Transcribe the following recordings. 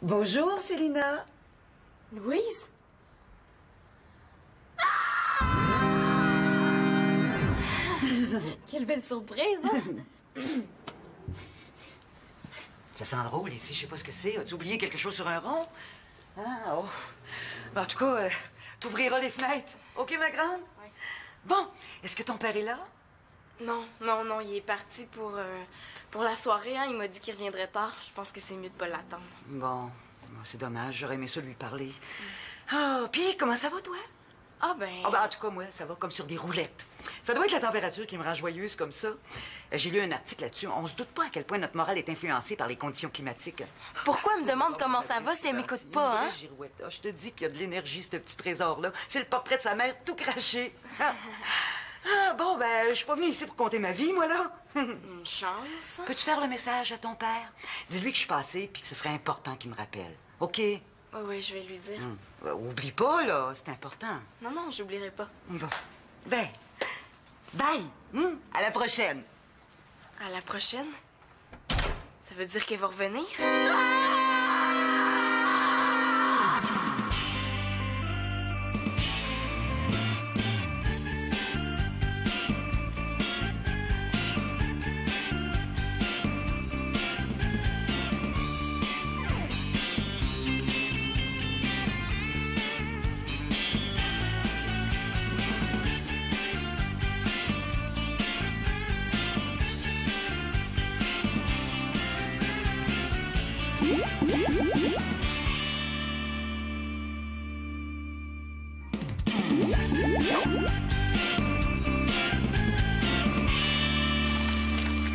Bonjour, Célina. Louise? Quelle belle surprise, hein? Ça sent drôle ici, je sais pas ce que c'est. As-tu oublié quelque chose sur un rond? Ah, oh. Ben, en tout cas, t'ouvriras les fenêtres. OK, ma grande? Oui. Bon, est-ce que ton père est là? Non, il est parti pour la soirée, hein. Il m'a dit qu'il reviendrait tard. Je pense que c'est mieux de pas l'attendre. Bon, c'est dommage, j'aurais aimé ça lui parler. Ah, puis comment ça va, toi? Ah ben... Ah, ben, en tout cas, moi, ça va comme sur des roulettes. Ça doit être la température qui me rend joyeuse comme ça. J'ai lu un article là-dessus. On se doute pas à quel point notre morale est influencée par les conditions climatiques. Pourquoi me demande comment ça va si elle m'écoute pas, hein? Girouette. Ah, je te dis qu'il y a de l'énergie, ce petit trésor-là. C'est le portrait de sa mère tout craché. Ah, bon, ben, je suis pas venue ici pour compter ma vie, moi, là. Une chance. Peux-tu faire le message à ton père? Dis-lui que je suis passée puis que ce serait important qu'il me rappelle. OK? Oui, je vais lui dire. Oublie pas, là, c'est important. Non, j'oublierai pas. Bon. Ben, bye! À la prochaine! À la prochaine? Ça veut dire qu'elle va revenir?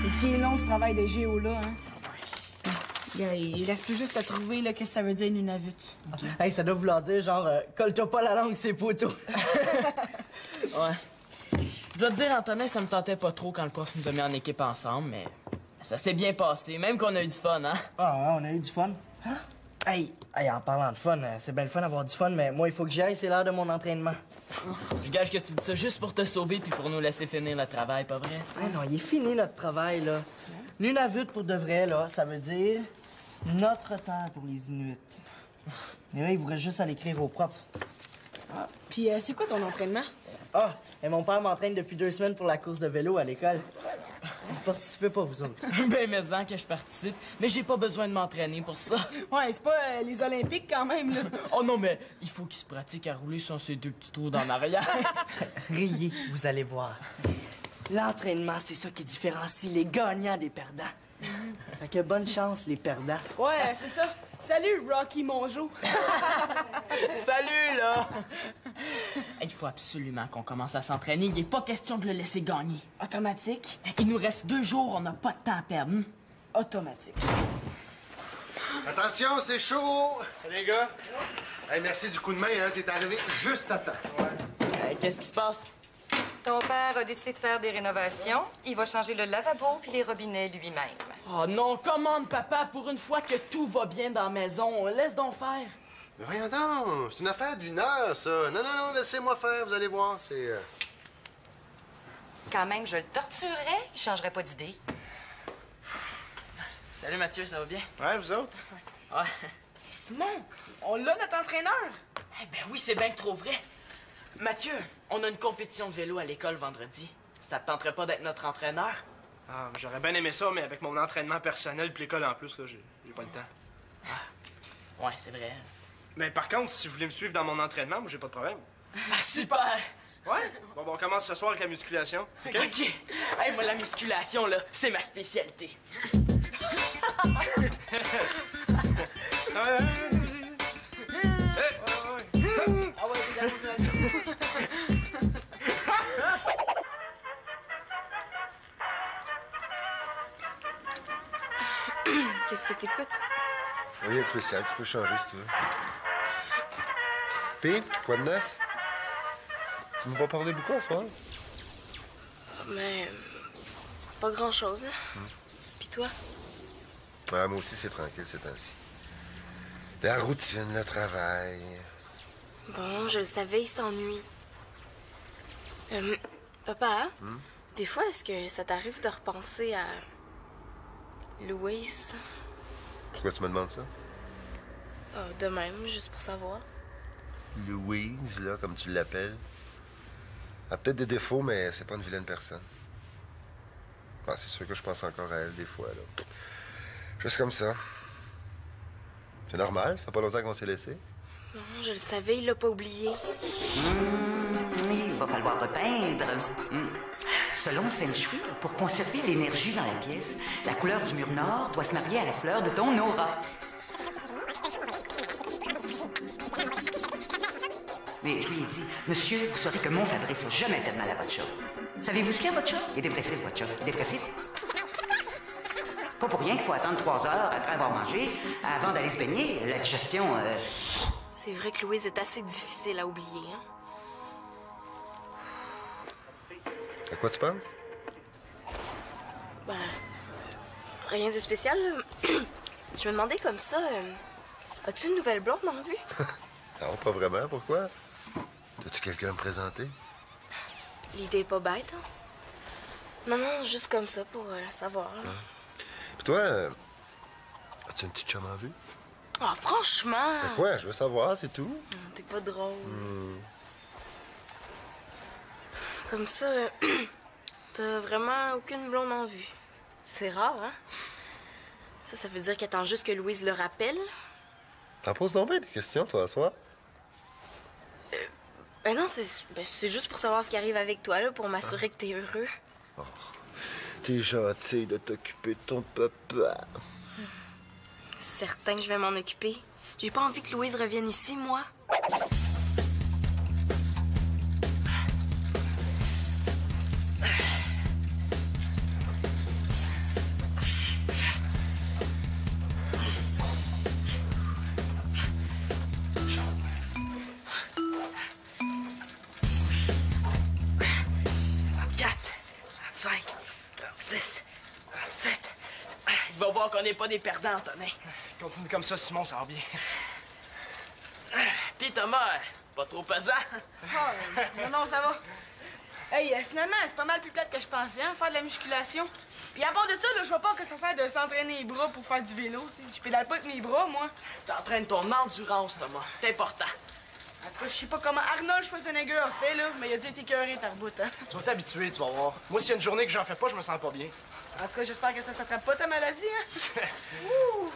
Et qui est long, ce travail de géo-là, hein? Il reste plus juste à trouver, là, qu'est-ce que ça veut dire, Nunavut. Okay. Hey, ça doit vouloir dire, genre, colle-toi pas la langue, c'est poteau. Ouais. Je dois te dire, Antonin, ça me tentait pas trop quand le prof nous a mis en équipe ensemble, mais ça s'est bien passé, même qu'on a eu du fun, hein? Ah, ouais, on a eu du fun. Hein? Hey, en parlant de fun, c'est bien le fun d'avoir du fun, mais moi, il faut que j'y aille, c'est l'heure de mon entraînement. Je gage que tu dis ça juste pour te sauver puis pour nous laisser finir le travail, pas vrai? Ah non, il est fini, notre travail, là. Nunavut, pour de vrai, là, ça veut dire notre terre pour les Inuits. Et là, il vous reste juste à l'écrire au propre. Ah, puis c'est quoi ton entraînement? Ah, et mon père m'entraîne depuis 2 semaines pour la course de vélo à l'école. Vous participez pas, vous autres? Ben, mais que je participe, mais j'ai pas besoin de m'entraîner pour ça. Ouais, c'est pas les Olympiques, quand même, là. Oh non, mais il faut qu'il se pratique à rouler sur ces 2 petits trous dans l'arrière. Riez, vous allez voir. L'entraînement, c'est ça qui différencie les gagnants des perdants. Fait que bonne chance, les perdants. Ouais, c'est ça. Salut, Rocky Mongeau. Salut, là! Il faut absolument qu'on commence à s'entraîner. Il n'est pas question de le laisser gagner. Automatique. Il nous reste 2 jours, on n'a pas de temps à perdre. Automatique. Attention, c'est chaud! Salut les gars! Hey, merci du coup de main, hein, t'es arrivé juste à temps. Qu'est-ce qui se passe? Ton père a décidé de faire des rénovations. Il va changer le lavabo puis les robinets lui-même. Oh non, commande, papa, pour une fois que tout va bien dans la maison. Laisse donc faire. Mais voyons donc, c'est une affaire d'1 heure, ça. Non, laissez-moi faire, vous allez voir, c'est... Quand même, je le torturerais, il changerait pas d'idée. Salut Mathieu, ça va bien? Ouais, vous autres? Ouais. Simon, on l'a, notre entraîneur. Eh ben oui, c'est bien que trop vrai. Mathieu, on a une compétition de vélo à l'école vendredi. Ça te tenterait pas d'être notre entraîneur? Ah, j'aurais bien aimé ça, mais avec mon entraînement personnel puis l'école en plus, là, j'ai pas le temps. Ouais, c'est vrai. Mais par contre, si vous voulez me suivre dans mon entraînement, moi, j'ai pas de problème. Ah, super! Ouais? Bon, on commence ce soir avec la musculation. OK? OK. Hey, moi, la musculation, là, c'est ma spécialité. Qu'est-ce que t'écoutes? Rien de spécial, tu peux changer si tu veux. Puis, quoi de neuf? Tu m'as pas parlé beaucoup ce soir? Mais... pas grand-chose. Puis toi? Ouais, moi aussi, c'est tranquille ces temps-ci. La routine, le travail. Bon, je le savais, il s'ennuie. Papa, des fois, est-ce que ça t'arrive de repenser à... Louise? Pourquoi tu me demandes ça? Ah, de même, juste pour savoir. Louise, là, comme tu l'appelles, a peut-être des défauts, mais c'est pas une vilaine personne. Ah, c'est sûr que je pense encore à elle des fois, là. Juste comme ça. C'est normal, ça fait pas longtemps qu'on s'est laissé. Non, je le savais, il l'a pas oublié. Il va falloir repeindre. Selon le Feng Shui, pour conserver l'énergie dans la pièce, la couleur du mur nord doit se marier à la couleur de ton aura. Mais je lui ai dit, monsieur, vous saurez que mon Fabrice n'a jamais fait de mal à votre chat. Savez-vous ce qu'il y a, votre chat? Il est dépressif, votre chat. Dépressif? Pas pour rien qu'il faut attendre 3 heures après avoir mangé avant d'aller se baigner. La digestion... C'est vrai que Louise est assez difficile à oublier, hein? À quoi tu penses? Ben... Rien de spécial, là. Je me demandais comme ça... as-tu une nouvelle blonde en vue? Non, pas vraiment. Pourquoi? As-tu quelqu'un à me présenter? L'idée est pas bête, hein? Non, non, juste comme ça, pour savoir, là. Puis toi, as-tu une petite chum en vue? Ah, franchement! Mais quoi? Je veux savoir, c'est tout. T'es pas drôle. Comme ça, t'as vraiment aucune blonde en vue. C'est rare, hein? Ça veut dire qu'elle attend juste que Louise le rappelle? T'en poses donc bien des questions, toi, à soir? Ben non, c'est juste pour savoir ce qui arrive avec toi, là, pour m'assurer que t'es heureux. Oh, t'es gentil de t'occuper de ton papa. C'est certain que je vais m'en occuper. J'ai pas envie que Louise revienne ici, moi. Il va voir qu'on n'est pas des perdants, Antonin. Continue comme ça, Simon, ça va bien. Puis Thomas, pas trop pesant. Non, ça va. Hey, finalement, c'est pas mal plus plate que je pensais, hein, faire de la musculation. Puis à part de ça, là, je vois pas que ça sert de s'entraîner les bras pour faire du vélo, tu sais. Je pédale pas avec mes bras, moi. T'entraînes ton endurance, Thomas. C'est important. En tout cas, je sais pas comment Arnold Schwarzenegger a fait, là, mais il a dû être écœuré par bout, hein. Tu vas t'habituer, tu vas voir. Moi, s'il y a une journée que j'en fais pas, je me sens pas bien. En tout cas, j'espère que ça s'attrape pas ta maladie, hein. Ouh!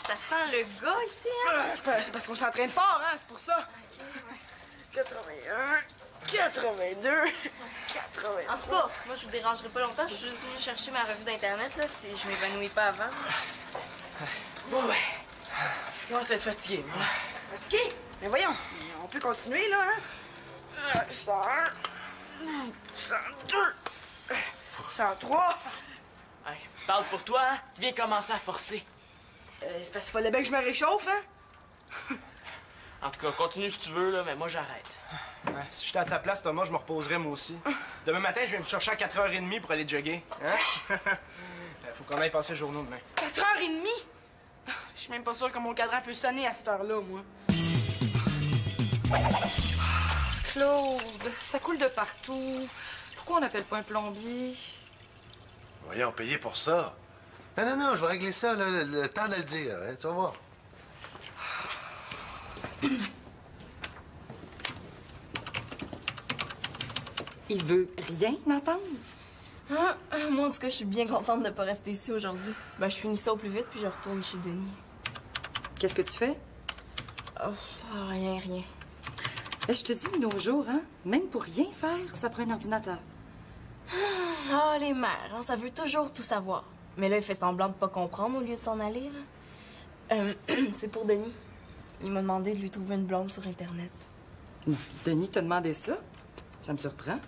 Ça sent le gars ici, hein? C'est parce qu'on s'entraîne fort, hein, c'est pour ça. OK, ouais. 81, 82, 80. En tout cas, moi, je vous dérangerai pas longtemps. Je suis juste venue chercher ma revue d'Internet, là, si je m'évanouis pas avant. Bon, ben, je commence à être fatigué, moi. Fatigué? Mais voyons, on peut continuer, là, hein? 101, 102, 103. Hey, parle pour toi, hein? Tu viens commencer à forcer. C'est parce qu'il fallait bien que je me réchauffe, hein? En tout cas, continue si tu veux, là, mais moi, j'arrête. Ouais, si j'étais à ta place, Thomas, je me reposerais moi aussi. Demain matin, je vais me chercher à 4h30 pour aller jogger. Hein? Faut qu'on aille passer le journaux demain. 4h30? Je suis même pas sûr que mon cadran peut sonner à cette heure-là, moi. Claude, ça coule de partout. Pourquoi on n'appelle pas un plombier? Voyons, payer pour ça. Non, je vais régler ça, là, le temps de le dire, hein, tu vas voir. Il veut rien entendre? Moi, en tout cas, je suis bien contente de pas rester ici aujourd'hui. Ben, je finis ça au plus vite, puis je retourne chez Denis. Qu'est-ce que tu fais? Rien. Je te dis, de nos jours, hein, même pour rien faire, ça prend un ordinateur. Ah, les mères, hein, ça veut toujours tout savoir. Mais là, il fait semblant de pas comprendre au lieu de s'en aller, là. C'est pour Denis. Il m'a demandé de lui trouver une blonde sur Internet. Denis t'a demandé ça? Ça me surprend.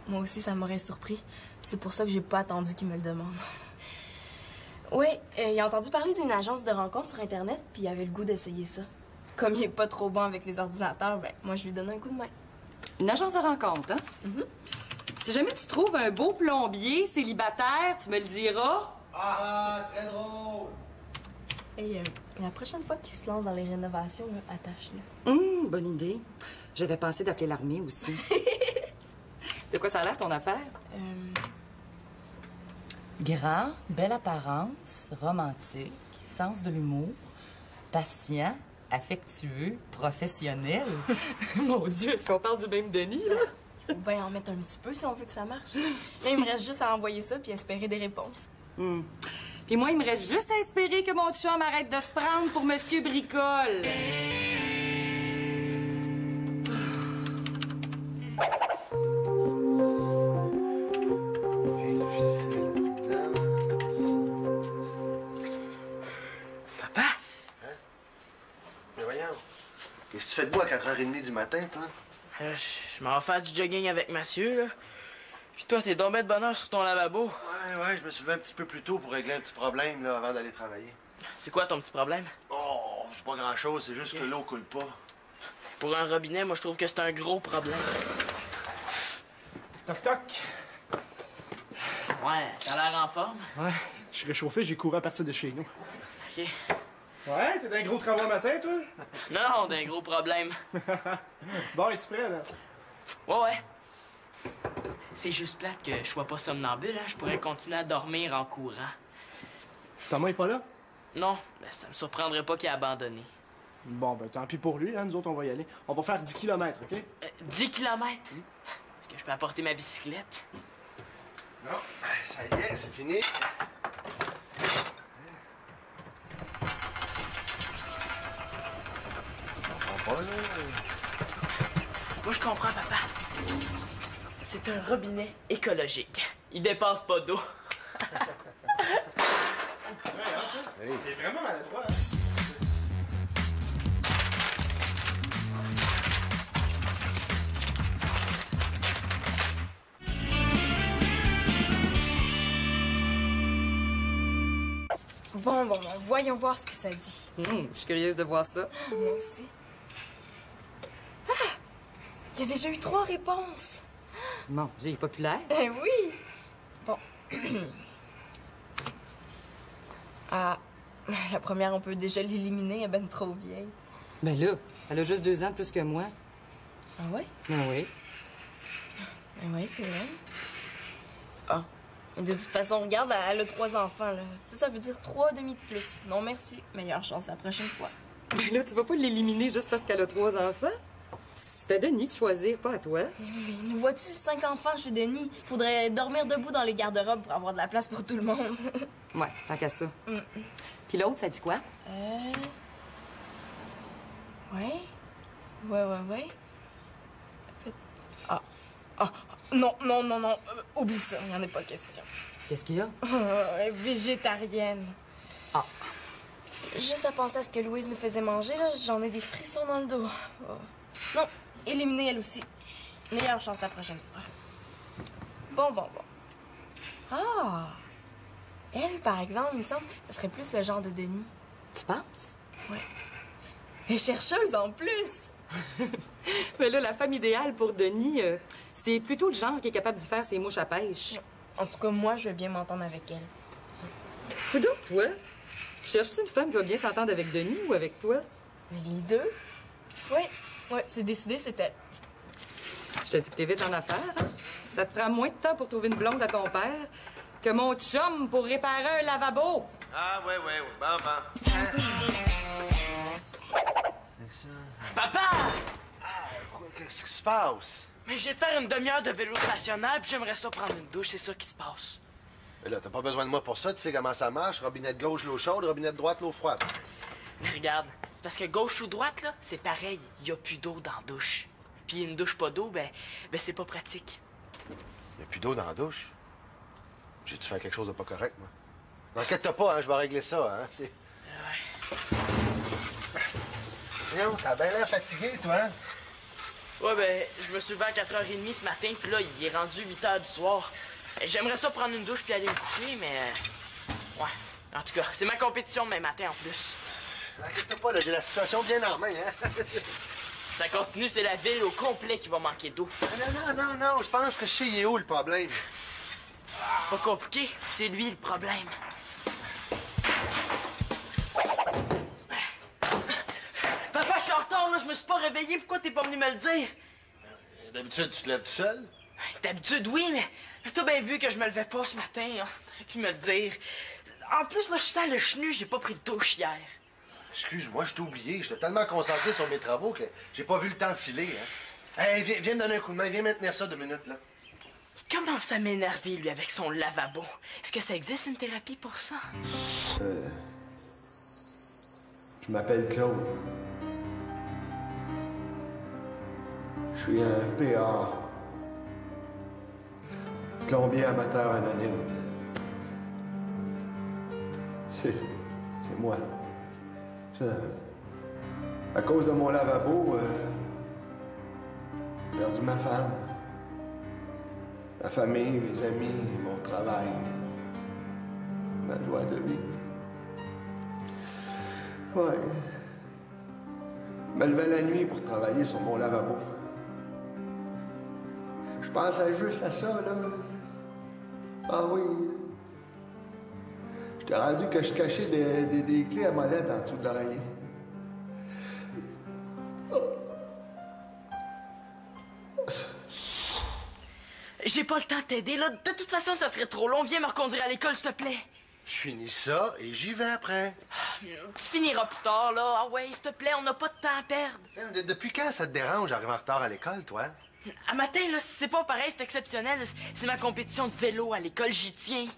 Moi aussi, ça m'aurait surpris. C'est pour ça que j'ai pas attendu qu'il me le demande. Oui, il a entendu parler d'une agence de rencontres sur Internet, puis il avait le goût d'essayer ça. Comme il est pas trop bon avec les ordinateurs, ben moi, je lui donne un coup de main. Une agence de rencontre, hein? Si jamais tu trouves un beau plombier célibataire, tu me le diras. Très drôle! Et la prochaine fois qu'il se lance dans les rénovations, là, attache-le. Bonne idée. J'avais pensé d'appeler l'armée aussi. De quoi ça a l'air, ton affaire? Grand, belle apparence, romantique, sens de l'humour, Patient, affectueux, professionnel. Mon Dieu, est-ce qu'on parle du même Denis, là? Faut bien en mettre un petit peu si on veut que ça marche. Là, il me reste juste à envoyer ça puis espérer des réponses. Puis moi, il me reste juste à espérer que mon chum arrête de se prendre pour Monsieur Bricole. Papa? Mais voyons, qu'est-ce que tu fais de beau à 4h30 du matin, toi? Je m'en vais faire du jogging avec Mathieu, là. Puis toi, t'es tombé de bonne heure sur ton lavabo. Ouais, je me suis levé un petit peu plus tôt pour régler un petit problème, là, avant d'aller travailler. C'est quoi ton petit problème? Oh, c'est pas grand-chose, c'est juste que l'eau coule pas. Pour un robinet, moi, je trouve que c'est un gros problème. Toc, toc. Ouais, t'as l'air en forme. Ouais, je suis réchauffé, j'ai couru à partir de chez nous. OK. Ouais, t'es d'un gros travail matin, toi? Non, t'as un gros problème. Bon, es-tu prêt, là? Ouais. C'est juste plate que je sois pas somnambule, hein. Je pourrais continuer à dormir en courant. Thomas est pas là? Non, mais ça me surprendrait pas qu'il ait abandonné. Bon, ben tant pis pour lui, hein. Nous autres, on va y aller. On va faire 10 km, OK? 10 km? Est-ce que je peux apporter ma bicyclette? Non, ça y est, c'est fini. On va pas, là. Moi, je comprends, papa. C'est un robinet écologique. Il dépasse pas d'eau. Hey. Il est vraiment maladroit, hein? Bon, voyons voir ce que ça dit. Je suis curieuse de voir ça. Moi aussi. Ah! Il y a déjà eu 3 réponses. Mon Dieu, il est populaire. Eh oui! Bon. Ah, la première, on peut déjà l'éliminer, elle est ben trop vieille. Ben là, elle a juste 2 ans de plus que moi. Ah ouais? Ben oui. Ah ouais, c'est vrai. Ah. Et de toute façon, regarde, elle a 3 enfants, là. Ça veut dire 3 demi de plus. Non, merci. Meilleure chance la prochaine fois. Ben là, tu vas pas l'éliminer juste parce qu'elle a 3 enfants? C'est à Denis de choisir, pas à toi. Mais nous vois-tu 5 enfants chez Denis? Faudrait dormir debout dans les garde-robes pour avoir de la place pour tout le monde. Ouais, tant qu'à ça. Puis l'autre, ça dit quoi? Ouais. Non. Oublie ça, il n'y en a pas question. Qu'est-ce qu'il y a? Végétarienne. Ah. Juste à penser à ce que Louise nous faisait manger, là, j'en ai des frissons dans le dos. Oh. Non, éliminée elle aussi. Meilleure chance la prochaine fois. Bon. Ah! Elle, par exemple, il me semble, ça serait plus le genre de Denis. Tu penses? Ouais. Et chercheuse en plus! Mais là, la femme idéale pour Denis, c'est plutôt le genre qui est capable d'y faire ses mouches à pêche. En tout cas, moi, je veux bien m'entendre avec elle. Fous donc, toi? Cherches-tu une femme qui va bien s'entendre avec Denis ou avec toi? Mais les deux? Ouais, c'est décidé, c'est elle. Je te dis que t'es vite en affaires, hein? Ça te prend moins de temps pour trouver une blonde à ton père que mon chum pour réparer un lavabo. Ah, ouais, bon. Papa! Qu'est-ce qui se passe? Mais j'ai de faire une demi-heure de vélo stationnaire, puis j'aimerais ça prendre une douche, c'est ça qui se passe. Mais là, t'as pas besoin de moi pour ça, tu sais comment ça marche. Robinet de gauche, l'eau chaude, robinet de droite, l'eau froide. Mais regarde, c'est parce que gauche ou droite, là, c'est pareil, y a plus d'eau dans la douche. Puis une douche pas d'eau, ben c'est pas pratique. Y a plus d'eau dans la douche. J'ai-tu fait quelque chose de pas correct, moi? T'inquiète pas, hein, je vais régler ça, hein. Non, t'as bien l'air fatigué, toi, hein? Ouais, ben, je me suis levé à 4h30 ce matin, puis là, il est rendu 8h du soir. J'aimerais ça prendre une douche puis aller me coucher, mais... ouais. En tout cas, c'est ma compétition demain matin, en plus. T'inquiète pas, là, j'ai la situation bien en main, hein? Si ça continue, c'est la ville au complet qui va manquer d'eau. Non, je pense que je sais il est où, le problème. C'est pas compliqué, c'est lui le problème. Papa, je suis en retard, là, je me suis pas réveillé, pourquoi t'es pas venu me le dire? D'habitude, tu te lèves tout seul? D'habitude, oui, mais t'as bien vu que je me levais pas ce matin, hein. T'aurais pu me le dire. En plus, là, je sens le chenu, j'ai pas pris de douche hier. Excuse-moi, je t'ai oublié. J'étais tellement concentré sur mes travaux que j'ai pas vu le temps filer, hein. Hey, viens me donner un coup de main. Viens maintenir ça 2 minutes, là. Il commence à m'énerver, lui, avec son lavabo. Est-ce que ça existe une thérapie pour ça? Je m'appelle Claude. Je suis un PA. Plombier amateur anonyme. C'est moi. À cause de mon lavabo, j'ai perdu ma femme, ma famille, mes amis, mon travail, ma joie de vivre. Ouais. Je me levais la nuit pour travailler sur mon lavabo. Je pensais juste à ça, là. Ah oui. J'étais rendu que je cachais des clés à molette en dessous de l'oreiller. J'ai pas le temps de t'aider, là. De toute façon, ça serait trop long. Viens me reconduire à l'école, s'il te plaît. Je finis ça et j'y vais après. Tu finiras plus tard, là. Ah ouais, s'il te plaît, on n'a pas de temps à perdre. Depuis quand ça te dérange d'arriver en retard à l'école, toi? À matin, là, c'est pas pareil, c'est exceptionnel. C'est ma compétition de vélo à l'école, j'y tiens.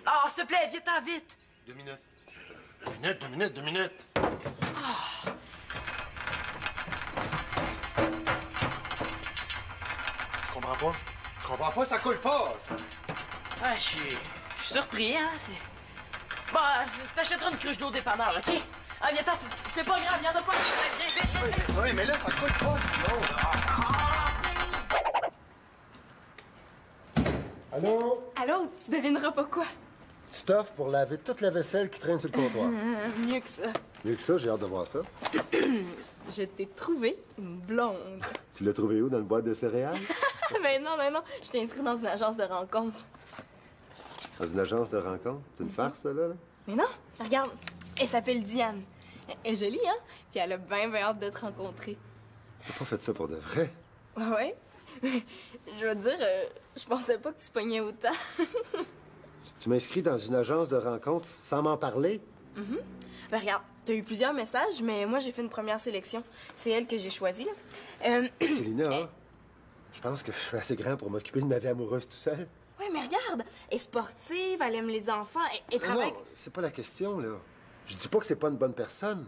Ah, s'il te plaît, viens-t'en vite. 2 minutes. 2 minutes. Oh. Je comprends pas, ça coule pas. Ah, je suis surpris, hein. Bah, t'achèteras une cruche d'eau dépanneur, OK? Ah, viens-t'en, c'est pas grave, y'en a pas. Vite. Oui, mais là, ça coule pas, sinon. Allô? Allô, tu devineras pas quoi? Tu t'offres pour laver toute la vaisselle qui traîne sur le comptoir. Mieux que ça. Mieux que ça, j'ai hâte de voir ça. Je t'ai trouvé une blonde. Tu l'as trouvé où, dans une boîte de céréales? Ben non. Je t'ai inscrit dans une agence de rencontre. Dans une agence de rencontre? C'est une farce, ça, là? Mais non, regarde, elle s'appelle Diane. Elle est jolie, hein? Puis elle a bien hâte de te rencontrer. T'as pas fait ça pour de vrai? Ouais. Je veux dire, je pensais pas que tu pognais autant. Tu m'inscris dans une agence de rencontre sans m'en parler? Ben regarde, t'as eu plusieurs messages, mais moi j'ai fait une première sélection. C'est elle que j'ai choisie, là. Célina, hein? Je pense que je suis assez grand pour m'occuper de ma vie amoureuse tout seul. Ouais, mais regarde, elle est sportive, elle aime les enfants, elle travaille... Non, c'est pas la question, là. Je dis pas que c'est pas une bonne personne.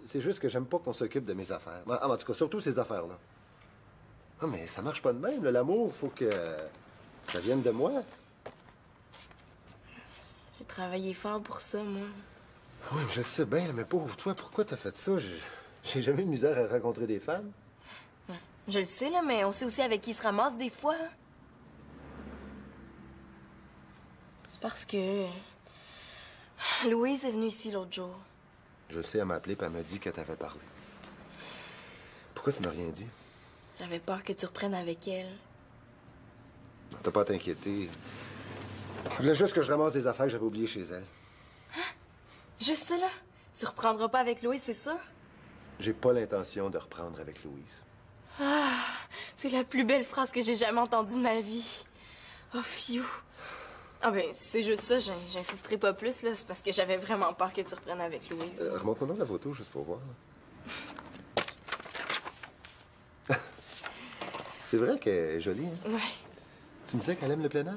C'est juste que j'aime pas qu'on s'occupe de mes affaires. En tout cas, surtout ces affaires-là. Ah, mais ça marche pas de même, là. L'amour, faut que ça vienne de moi. J'ai travaillé fort pour ça, moi. Oui, mais je sais bien, là, mais pauvre toi, pourquoi t'as fait ça? J'ai jamais eu de misère à rencontrer des femmes. Je le sais, là, mais on sait aussi avec qui ils se ramassent des fois. C'est parce que... Louise est venue ici l'autre jour. Je sais, elle m'a appelé et elle m'a dit qu'elle t'avait parlé. Pourquoi tu m'as rien dit? J'avais peur que tu reprennes avec elle. Non, t'as pas à t'inquiéter. Je voulais juste que je ramasse des affaires que j'avais oubliées chez elle. Hein? Juste ça, là? Tu reprendras pas avec Louise, c'est sûr? J'ai pas l'intention de reprendre avec Louise. Ah, c'est la plus belle phrase que j'ai jamais entendue de ma vie. Oh, fiou. Ah ben, si c'est juste ça, j'insisterai pas plus, là. C'est parce que j'avais vraiment peur que tu reprennes avec Louise. Remonte-moi donc la photo, juste pour voir. C'est vrai qu'elle est jolie, hein? Ouais. Tu me disais qu'elle aime le plein air?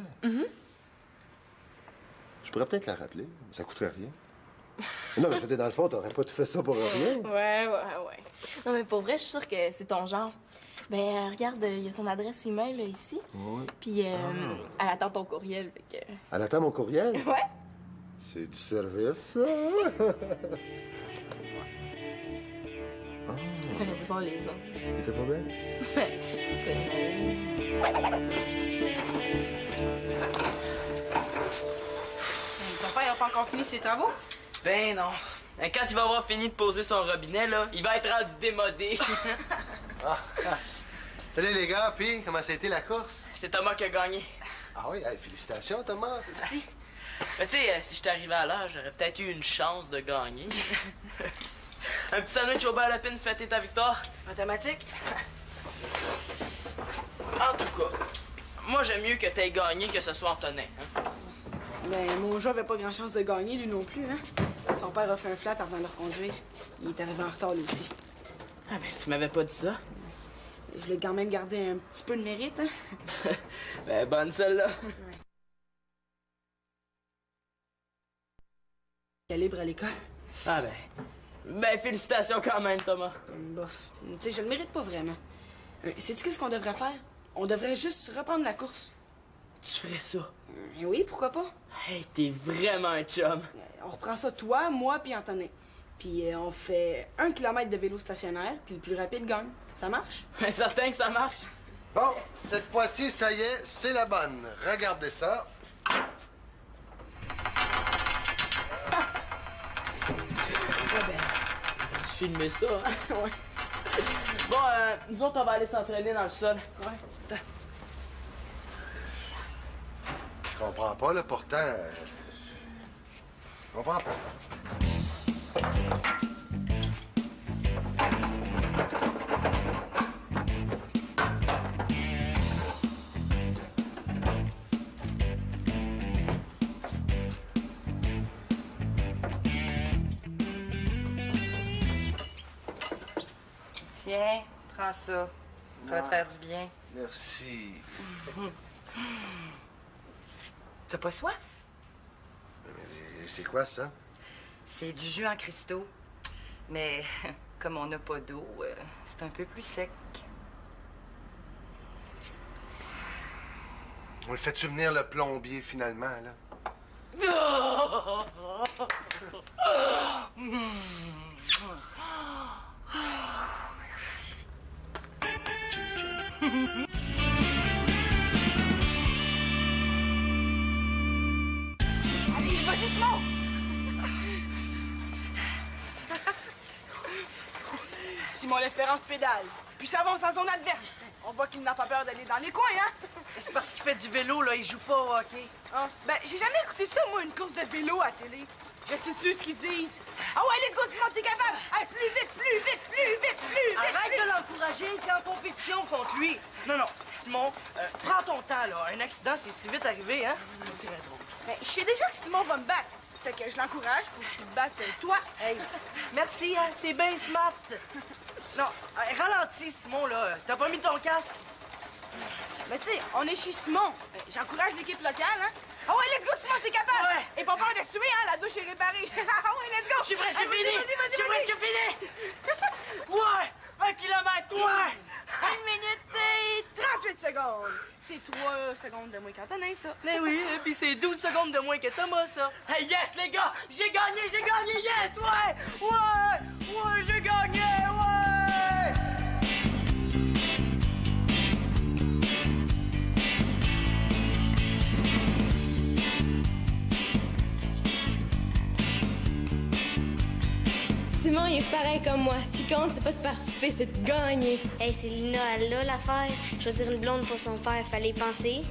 Je pourrais peut-être la rappeler. Ça coûterait rien. Non, mais je veux dire, dans le fond, t'aurais pas tout fait ça pour rien. Ouais. Non, mais pour vrai, je suis sûre que c'est ton genre. Ben, regarde, il y a son adresse email, là, ici. Oui. Puis, elle attend ton courriel, fait que... Elle attend mon courriel? Ouais. C'est du service, ça. T'aurais dû voir les autres. Il était pas belle? Tu Papa, il a pas encore fini ses travaux? Ben non. Quand il va avoir fini de poser son robinet, là, il va être rendu démodé. Salut les gars, puis comment ça a été la course? C'est Thomas qui a gagné. Ah oui, hey, félicitations Thomas. Merci. Mais tu sais, si j'étais arrivé à l'heure, j'aurais peut-être eu une chance de gagner. Un petit sandwich au beurre à la pine, fêter ta victoire. Mathématiques. En tout cas, moi j'aime mieux que t'aies gagné que ce soit Antonin. Hein? Ben, mon jeu avait pas grand chance de gagner, lui non plus, hein? Son père a fait un flat avant de le reconduire. Il est arrivé en retard, lui aussi. Ah, mais tu m'avais pas dit ça. Je l'ai quand même gardé un petit peu de mérite, hein? Ben, bonne celle-là. Calibre à l'école. Ah, ben, félicitations quand même, Thomas. Bof. Tu sais, je le mérite pas vraiment. Sais-tu qu'est-ce qu'on devrait faire? On devrait juste reprendre la course. Tu ferais ça? Oui, pourquoi pas? Hey, t'es vraiment un chum. On reprend ça, toi, moi, puis Antonin. Puis on fait 1 kilomètre de vélo stationnaire, puis le plus rapide gagne. Ça marche? Certain que ça marche. Bon, cette fois-ci, ça y est, c'est la bonne. Regardez ça. Tu filmais ça, hein? Ouais. Bon, nous autres, on va aller s'entraîner dans le sol. Ouais. Je comprends pas, là, pourtant. Je comprends pas. Tiens, prends ça. Ça va te faire du bien. Merci. T'as pas soif? Mais c'est quoi, ça? C'est du jus en cristaux. Mais comme on n'a pas d'eau, c'est un peu plus sec. On le fait-tu venir le plombier, finalement, là? Allez, vas-y, Simon! Simon l'Espérance pédale. Puis s'avance en zone adverse. On voit qu'il n'a pas peur d'aller dans les coins, hein? C'est parce qu'il fait du vélo, là. Il joue pas au hockey. Ah, ben, j'ai jamais écouté ça, moi, une course de vélo à la télé. Je sais-tu ce qu'ils disent? Ah ouais, let's go, Simon, t'es capable! Hey, plus vite, plus vite, plus vite, plus vite! Arrête de l'encourager, t'es en compétition contre lui. Non, non, Simon, prends ton temps, là. Un accident, c'est si vite arrivé, hein? Ben, je sais déjà que Simon va me battre. Fait que je l'encourage pour qu'il te batte, toi. Hey, merci, hein? C'est bien smart. Non, ralentis, Simon, là. T'as pas mis ton casque? Mais tu sais, on est chez Simon. J'encourage l'équipe locale, hein? Ah ouais, let's go, Simon, t'es capable! Ouais. Et pas peur de se tuer, hein? La douche est réparée. Ah ouais, let's go! Je suis presque Allez, fini! Vas-y, vas-y, Je suis vas-y! presque fini! Ouais! 1 kilomètre, ouais! 1 minute et 38 secondes. C'est 3 secondes de moins qu'Antonin, ça. Mais oui, et puis c'est 12 secondes de moins que Thomas, ça. Hey, yes, les gars! J'ai gagné, yes! Ouais! Ouais! Ouais, j'ai gagné! Ouais! Simon, il est pareil comme moi. Ce qui compte, c'est pas de participer, c'est de gagner. Hey, c'est Lina, elle a l'affaire. Choisir une blonde pour son père, fallait y penser.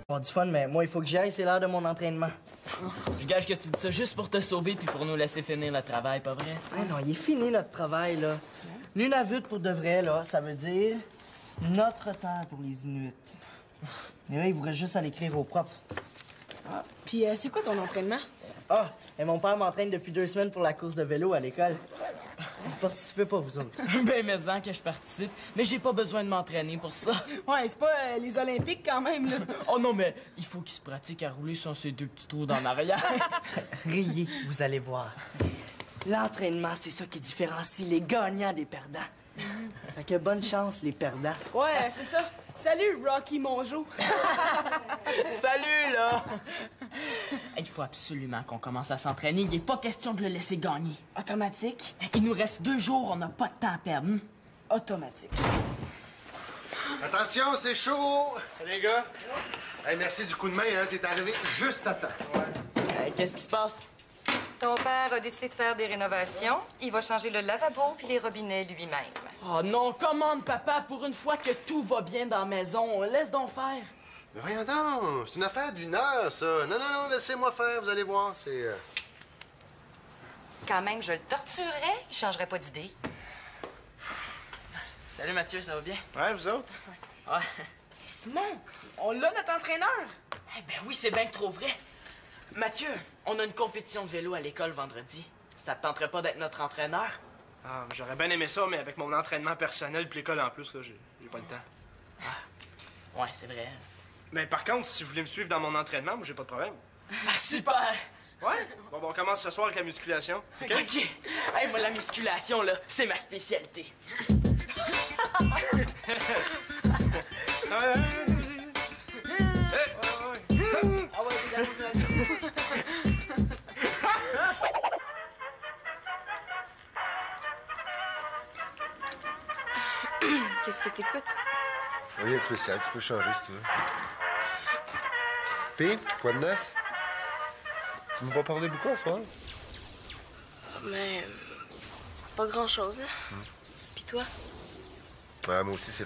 Bon, du fun, mais moi, il faut que j'y aille, c'est l'heure de mon entraînement. Je gage que tu dis ça juste pour te sauver puis pour nous laisser finir le travail, pas vrai? Ah non, il est fini, notre travail, là. Nunavut, pour de vrai, là, ça veut dire notre terre pour les Inuits. Mais là, il vous reste juste à l'écrire au propre. Puis c'est quoi ton entraînement? Ah, et mon père m'entraîne depuis 2 semaines pour la course de vélo à l'école. Vous participez pas, vous autres? Ben, mais que je participe. Mais j'ai pas besoin de m'entraîner pour ça. Ouais, c'est pas les Olympiques quand même, là. Oh non, mais il faut qu'il se pratique à rouler sur ces 2 petits trous dans l'arrière. Riez, vous allez voir. L'entraînement, c'est ça qui différencie les gagnants des perdants. Fait que bonne chance, les perdants. Ouais, c'est ça. Salut, Rocky Mongeau. Salut, là! Il faut absolument qu'on commence à s'entraîner. Il n'est pas question de le laisser gagner. Automatique. Il nous reste 2 jours, on n'a pas de temps à perdre. Automatique. Attention, c'est chaud! Salut, les gars. Hey, merci du coup de main, hein. T'es arrivé juste à temps. Qu'est-ce qui se passe? Ton père a décidé de faire des rénovations. Il va changer le lavabo puis les robinets lui-même. Oh non, commande, papa, pour une fois que tout va bien dans la maison. Laisse donc faire. Mais voyons donc, c'est une affaire d'1 heure, ça. Non, laissez-moi faire, vous allez voir, c'est... Quand même, je le torturerais, il changerait pas d'idée. Salut, Mathieu, ça va bien? Ouais, vous autres? Ouais. Simon, on l'a, notre entraîneur. Eh ben oui, c'est bien que trop vrai. Mathieu, on a une compétition de vélo à l'école vendredi. Ça te tenterait pas d'être notre entraîneur? Ah, j'aurais bien aimé ça, mais avec mon entraînement personnel puis l'école en plus, là, j'ai pas le temps. Ouais, c'est vrai. Mais par contre, si vous voulez me suivre dans mon entraînement, moi, j'ai pas de problème. Ah, super! Ouais? Bon, on commence ce soir avec la musculation. OK? OK. Hey, moi, la musculation, là, c'est ma spécialité. Qu'est-ce que t'écoutes? Rien de spécial, tu peux changer si tu veux. Pis, quoi de neuf? Tu m'as pas parlé beaucoup ce soir? Mais... pas grand-chose. Puis toi? Ouais, moi aussi, c'est...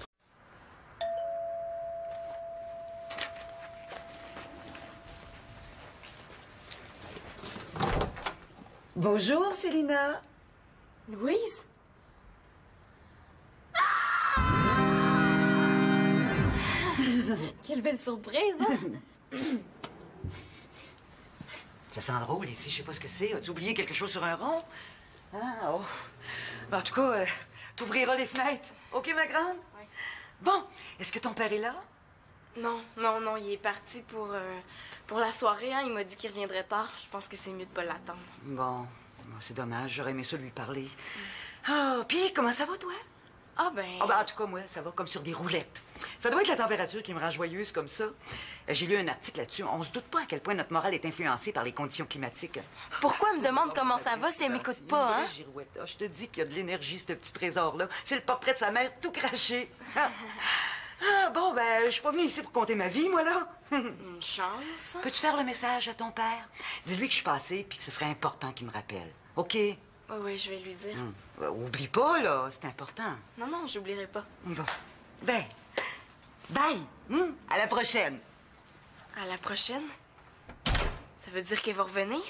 Bonjour, Célina. Louise? Quelle belle surprise, hein? Ça sent drôle ici, je sais pas ce que c'est. As-tu oublié quelque chose sur un rond? Ah, oh. En tout cas, t'ouvriras les fenêtres. OK, ma grande? Oui. Bon, est-ce que ton père est là? Non, il est parti pour la soirée, hein. Il m'a dit qu'il reviendrait tard. Je pense que c'est mieux de pas l'attendre. Bon, c'est dommage, j'aurais aimé ça lui parler. Ah, puis comment ça va, toi? Ah ben... Ah ben, en tout cas, moi, ça va comme sur des roulettes. Ça doit être la température qui me rend joyeuse comme ça. J'ai lu un article là-dessus. On se doute pas à quel point notre morale est influencée par les conditions climatiques. Pourquoi elle me demande comment ça va si elle m'écoute pas, hein? Girouette. Ah, je te dis qu'il y a de l'énergie, ce petit trésor-là. C'est le portrait de sa mère tout craché. Ah, bon, ben, je suis pas venue ici pour compter ma vie, moi, là. Une chance. Peux-tu faire le message à ton père? Dis-lui que je suis passée puis que ce serait important qu'il me rappelle. OK? Oui, je vais lui dire. Oublie pas, là, c'est important. Non, j'oublierai pas. Bon. Ben, bye! À la prochaine! À la prochaine? Ça veut dire qu'elle va revenir?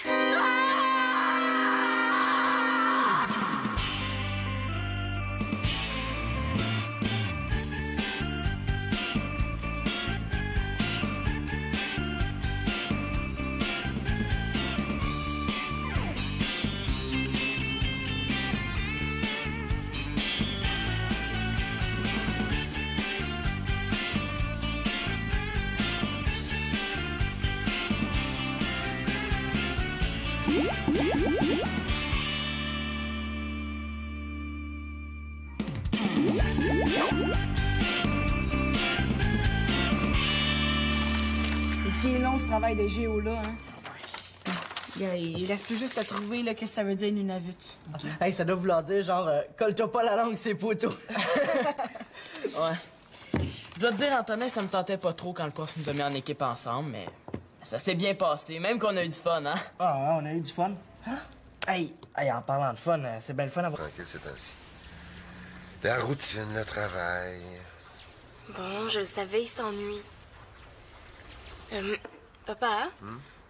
Et qui est long, ce travail de géo-là, hein? Il reste plus juste à trouver, là, qu'est-ce que ça veut dire, une Nunavut. Okay. Hey, ça doit vouloir dire, genre, colle-toi pas la langue, c'est poteau. Ouais. Je dois te dire, Antonin, ça me tentait pas trop quand le prof nous a mis en équipe ensemble, mais ça s'est bien passé, même qu'on a eu du fun, hein? Ah ouais, on a eu du fun. Hein? Hey, en parlant de fun, c'est bien le fun à voir. Tranquille, c'est ainsi. La routine, le travail. Bon, je le savais, il s'ennuie. Papa,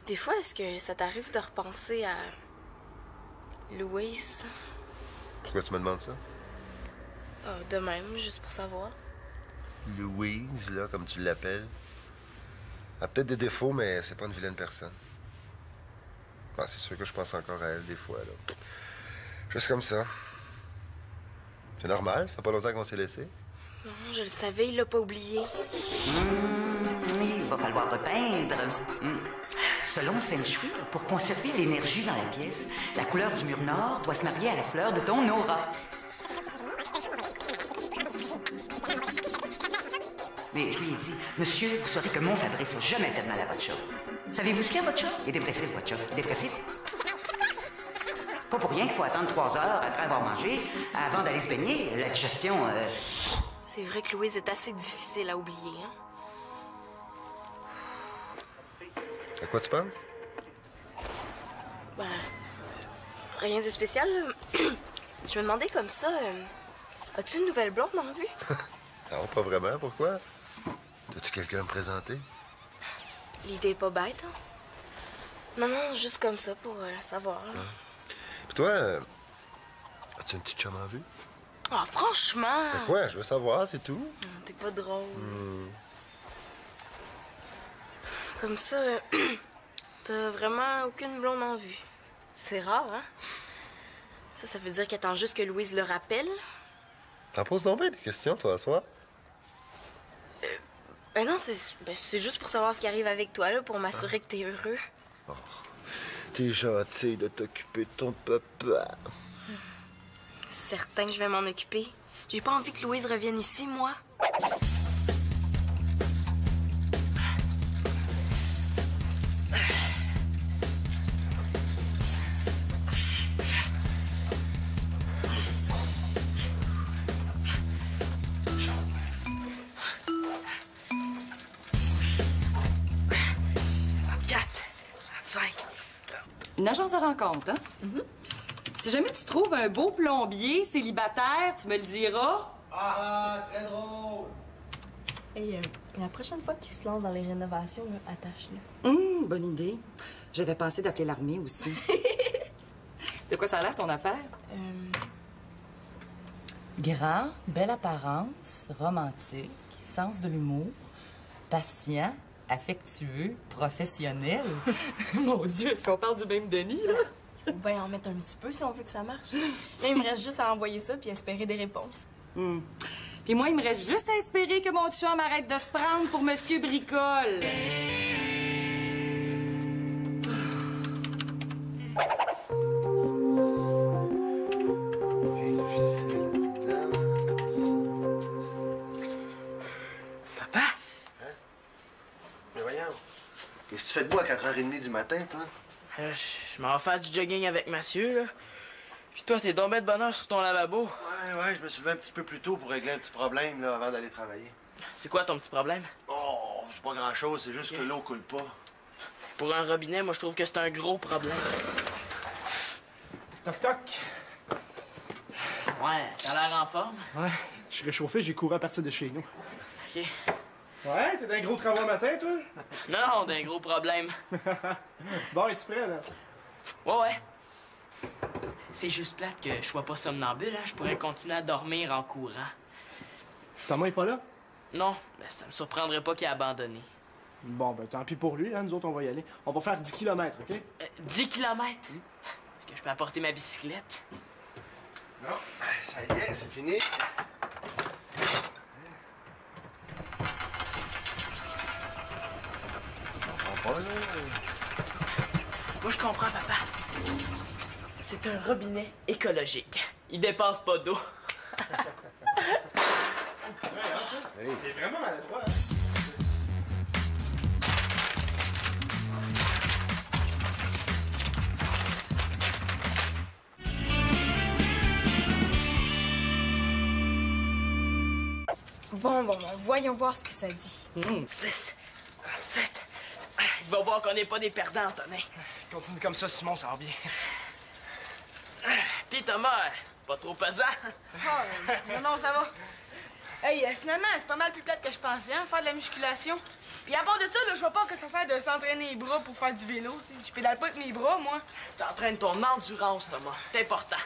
des fois, est-ce que ça t'arrive de repenser à... Louise? Pourquoi tu me demandes ça? De même, juste pour savoir. Louise, là, comme tu l'appelles. Elle a peut-être des défauts, mais c'est pas une vilaine personne. Bon, c'est sûr que je pense encore à elle des fois, là. Juste comme ça. C'est normal, ça fait pas longtemps qu'on s'est laissé. Non, je le savais, il l'a pas oublié. Il va falloir repeindre. Selon le Feng Shui, pour conserver l'énergie dans la pièce, la couleur du mur nord doit se marier à la couleur de ton aura. Mais je lui ai dit, monsieur, vous saurez que mon Fabrice n'a jamais fait de mal à votre chat. Savez-vous ce qu'il y a, votre chat? Il est dépressif, votre chat. Dépressif? Pas pour rien qu'il faut attendre 3 heures après avoir mangé avant d'aller se baigner. La digestion... C'est vrai que Louise est assez difficile à oublier, hein? À quoi tu penses? Ben... rien de spécial, là. Je me demandais comme ça... as-tu une nouvelle blonde en vue? Non, pas vraiment. Pourquoi? As-tu quelqu'un à me présenter? L'idée est pas bête, hein? Non, non, juste comme ça, pour savoir. Là. Puis toi, as-tu une petite chum en vue? Ah, franchement! Mais quoi? Je veux savoir, c'est tout. T'es pas drôle. Comme ça, t'as vraiment aucune blonde en vue. C'est rare, hein? Ça veut dire qu'elle attend juste que Louise le rappelle? T'en poses donc bien des questions, toi, ce soir? Ben non, c'est juste pour savoir ce qui arrive avec toi, là, pour m'assurer que t'es heureux. Oh, t'es gentil de t'occuper de ton papa. Certain que je vais m'en occuper. J'ai pas envie que Louise revienne ici, moi. Une agence de rencontre, hein? Si jamais tu trouves un beau plombier célibataire, tu me le diras. Ah, très drôle! Et la prochaine fois qu'il se lance dans les rénovations, là, attache-le. Bonne idée. J'avais pensé d'appeler l'armée aussi. De quoi ça a l'air, ton affaire? Grand, belle apparence, romantique, sens de l'humour, patient, affectueux, professionnel. Mon Dieu, est-ce qu'on parle du même Denis, là? Faut bien en mettre un petit peu si on veut que ça marche. Là, il me reste juste à envoyer ça puis espérer des réponses. Puis moi, il me reste juste à espérer que mon chum arrête de se prendre pour Monsieur Bricole. Papa? Hein? Mais voyons, qu'est-ce que tu fais debout à 4h30 du matin, toi? Je m'en vais faire du jogging avec Mathieu, là. Puis toi, t'es tombé de bonne heure sur ton lavabo. Ouais, je me suis levé un petit peu plus tôt pour régler un petit problème, là, avant d'aller travailler. C'est quoi ton petit problème? Oh, c'est pas grand-chose, c'est juste que l'eau coule pas. Pour un robinet, moi, je trouve que c'est un gros problème. Toc, toc. Ouais, t'as l'air en forme. Ouais, je suis réchauffé, j'ai couru à partir de chez nous. OK. Ouais, t'es dans un gros travail matin, toi? Non, t'as un gros problème. Bon, es-tu prêt, là? Ouais. C'est juste plate que je sois pas somnambule, hein. Je pourrais continuer à dormir en courant. Thomas est pas là? Non, mais ça me surprendrait pas qu'il ait abandonné. Bon, ben tant pis pour lui, hein. Nous autres, on va y aller. On va faire 10 km, OK? 10 km? Est-ce que je peux apporter ma bicyclette? Non, ça y est, c'est fini. Moi, je comprends, papa. C'est un robinet écologique. Il dépasse pas d'eau. Hey. Il est vraiment maladroit, hein? Bon, voyons voir ce que ça dit. 6, 7. Il va voir qu'on n'est pas des perdants, Antonin. Continue comme ça, Simon, ça va bien. Pis Thomas, pas trop pesant. Non, ça va. Hey, finalement, c'est pas mal plus plate que je pensais, hein, faire de la musculation. Puis à part de ça, là, je vois pas que ça sert de s'entraîner les bras pour faire du vélo, tu sais. Je pédale pas avec mes bras, moi. T'entraînes ton endurance, Thomas. C'est important.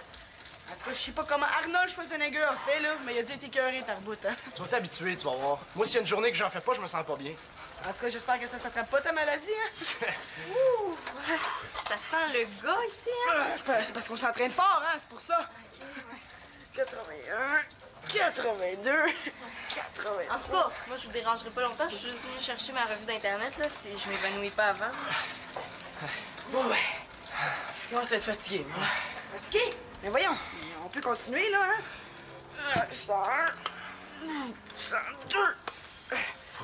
En tout cas, je sais pas comment Arnold Schwarzenegger a fait, là, mais il a dû être écœuré par bout, hein. Tu vas t'habituer, tu vas voir. Moi, s'il y a une journée que j'en fais pas, je me sens pas bien. En tout cas, j'espère que ça s'attrape pas ta maladie, hein. Ouh, ça sent le gars ici, hein? C'est parce qu'on s'entraîne fort, hein, c'est pour ça. OK, ouais. 81, 82, 80. En tout cas, moi, je vous dérangerai pas longtemps. Je suis juste venue chercher ma revue d'Internet, là, si je m'évanouis pas avant. Bon, ben, Je commence à être fatigué, moi. fatigué? Mais voyons, on peut continuer, là, hein? 101, 102,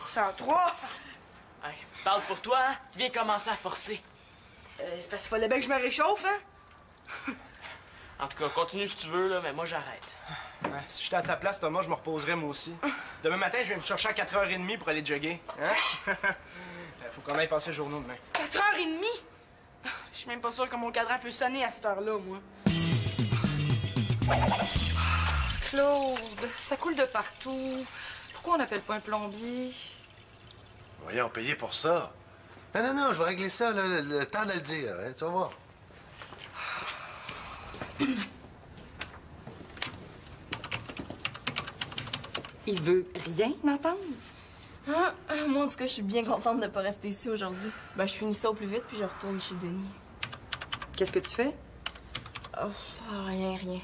103. Hey, parle pour toi, hein? Tu viens commencer à forcer. C'est parce qu'il fallait bien que je me réchauffe, hein? En tout cas, continue si tu veux, là, mais moi, j'arrête. Ouais, si j'étais à ta place, Thomas, je me reposerais moi aussi. Demain matin, je vais me chercher à 4h30 pour aller jogger. Hein? Faut qu'on aille passer le journaux demain. 4h30? Je suis même pas sûr que mon cadran peut sonner à cette heure-là, moi. Claude, ça coule de partout. Pourquoi on n'appelle pas un plombier? Voyons, payer pour ça. Non, non, je vais régler ça, là, le temps de le dire. Hein, tu vas voir. Il veut rien entendre? Moi, en tout cas, je suis bien contente de pas rester ici aujourd'hui. Ben, je finis ça au plus vite, puis je retourne chez Denis. Qu'est-ce que tu fais? Rien.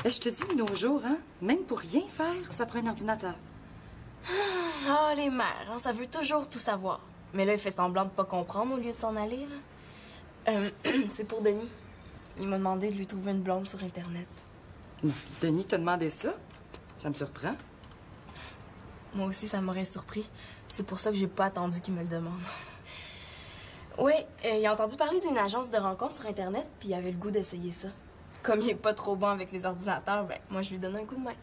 Je te dis, de nos jours, hein, même pour rien faire, ça prend un ordinateur. Les mères, hein, ça veut toujours tout savoir. Mais là, il fait semblant de pas comprendre au lieu de s'en aller, là. C'est pour Denis. Il m'a demandé de lui trouver une blonde sur Internet. Denis t'a demandé ça? Ça me surprend. Moi aussi, ça m'aurait surpris. C'est pour ça que j'ai pas attendu qu'il me le demande. Oui, il a entendu parler d'une agence de rencontres sur Internet, puis il avait le goût d'essayer ça. Comme il est pas trop bon avec les ordinateurs, ben moi, je lui donne un coup de main.